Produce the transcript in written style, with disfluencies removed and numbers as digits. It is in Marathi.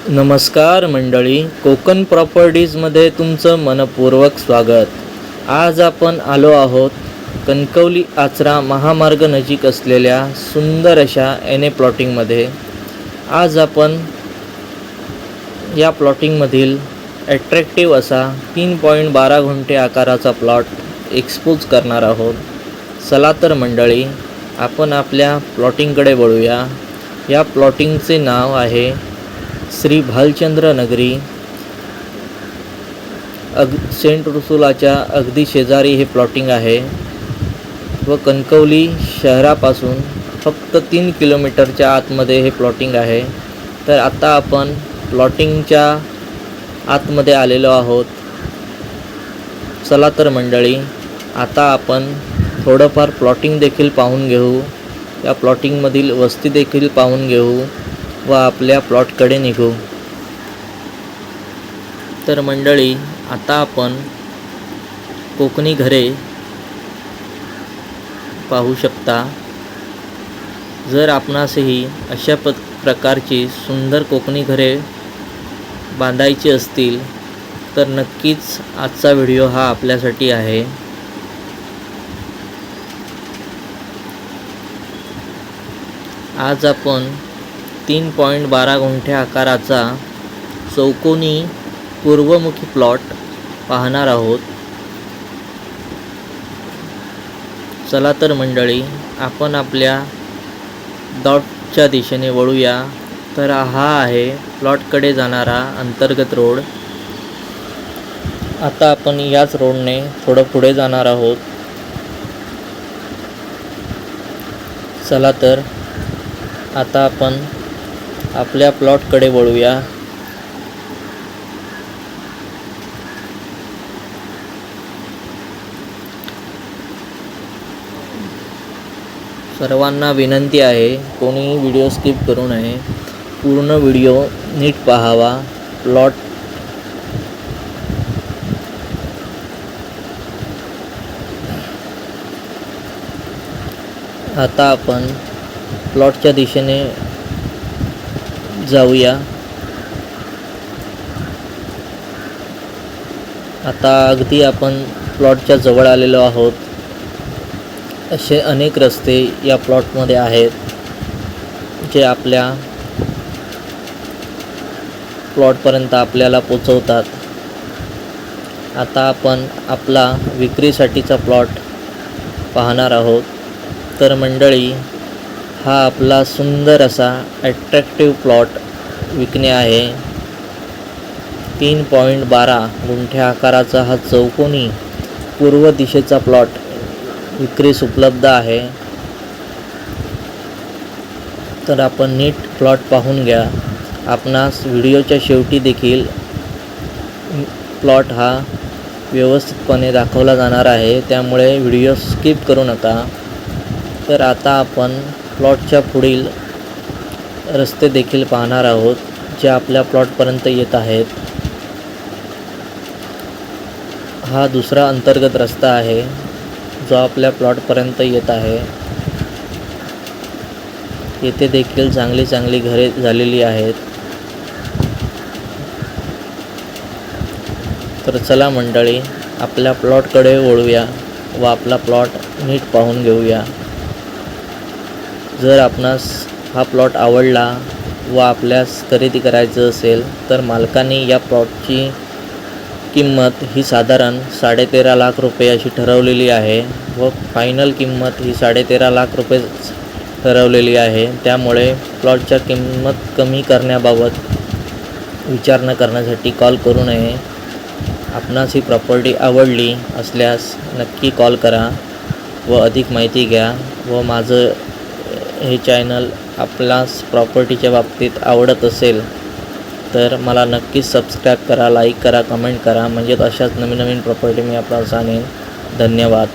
नमस्कार मंडळी, कोकण प्रॉपर्टीजमध्ये तुमचं मनपूर्वक स्वागत. आज आपण आलो आहोत कणकवली आचरा महामार्ग नजीक असलेल्या सुंदर अशा एन प्लॉटिंगमध्ये. आज आपण या प्लॉटिंगमधील ॲट्रॅक्टिव्ह असा 3.12 गुंठे आकाराचा प्लॉट एक्सपोज करणार आहोत. चला तर मंडळी, आपण आपल्या प्लॉटिंगकडे वळूया. या प्लॉटिंगचे नाव आहे श्री भालचंद्र नगरी. सेंट रुसुलाच्या अगदी शेजारी हे प्लॉटिंग आहे व कणकवली शहरापासून फक्त 3 किलोमीटरच्या आतमध्ये हे प्लॉटिंग आहे. तर आता आपण प्लॉटिंगच्या आतमध्ये आलेलो आहोत. चला तर मंडळी, आता आपण थोडंफार प्लॉटिंग देखील पाहून घेऊ, या प्लॉटिंगमधील वस्ती देखील पाहून घेऊ व आपल्या प्लॉटकडे निघू. तर मंडळी, आता आपण कोकणी घरे पाहू शकता. जर आपणासही अशा प्रकारची सुंदर कोकणी घरे बांधायची असतील तर नक्कीच आजचा व्हिडिओ हा आपल्यासाठी आहे. आज आपण 3.12 गुंठे आकाराचा चौकोनी पूर्वमुखी प्लॉट पाहणार आहोत. चला तर मंडळी, आपण आपल्या डॉटच्या दिशेने वळूया. तर हा आहे प्लॉटकडे जाणारा अंतर्गत रोड. आता आपण याच रोडने थोडं पुढे जाणार आहोत. चला तर आता आपण आपल्या प्लॉटकडे वळूया. सर्वांना विनंती आहे, कोणीही व्हिडिओ स्किप करू नये, पूर्ण व्हिडिओ नीट पाहावा. प्लॉट आता आपण प्लॉटच्या दिशेने जाऊया. आता अगदी आपण प्लॉटच्या जवळ आलेलो आहोत. असे अनेक रस्ते या प्लॉटमध्ये आहेत जे आपल्या प्लॉटपर्यंत आपल्याला पोचवतात. आता आपण आपला विक्रीसाठीचा प्लॉट पाहणार आहोत. तर मंडळी, हा आपला सुंदर असा ॲट्रॅक्टिव्ह प्लॉट विकणे आहे. 3.12 गुंठे आकाराचा हा चौकोनी पूर्व दिशेचा प्लॉट विक्रीस उपलब्ध आहे. तर आपण नीट प्लॉट पाहून घ्या. आपणास व्हिडिओच्या शेवटी देखील प्लॉट हा व्यवस्थितपणे दाखवला जाणार आहे, त्यामुळे व्हिडिओ स्किप करू नका. तर आता आपण प्लॉटच्या पुढील रस्ते देखील पाहणार आहोत जे आपल्या प्लॉटपर्यंत येत आहेत. हा दुसरा अंतर्गत रस्ता आहे जो आपल्या प्लॉटपर्यंत येत आहे. येथे देखील चांगली घरे झालेली आहेत. तर चला मंडळी, आपल्या प्लॉटकडे वळूया व आपला प्लॉट नीट पाहून घेऊया. जर आपणास हा प्लॉट आवडला व आपल्यास खरेदी करायचं असेल तर मालकाने या प्लॉटची किंमत ही साधारण 13.5 लाख रुपये अशी ठरवलेली आहे व फायनल किंमत ही 13.5 लाख रुपये ठरवलेली आहे. त्यामुळे प्लॉटच्या किंमत कमी करण्याबाबत विचार न करण्यासाठी कॉल करू नये. आपणास ही प्रॉपर्टी आवडली असल्यास नक्की कॉल करा व अधिक माहिती घ्या. व माझं हे चॅनल आपल्यास प्रॉपर्टीच्या बाबतीत आवडत असेल तर मला नक्कीच सबस्क्राईब करा, लाईक करा, कमेंट करा, म्हणजे अशाच नवीन प्रॉपर्टी मी आपल्याला सांगेन. धन्यवाद.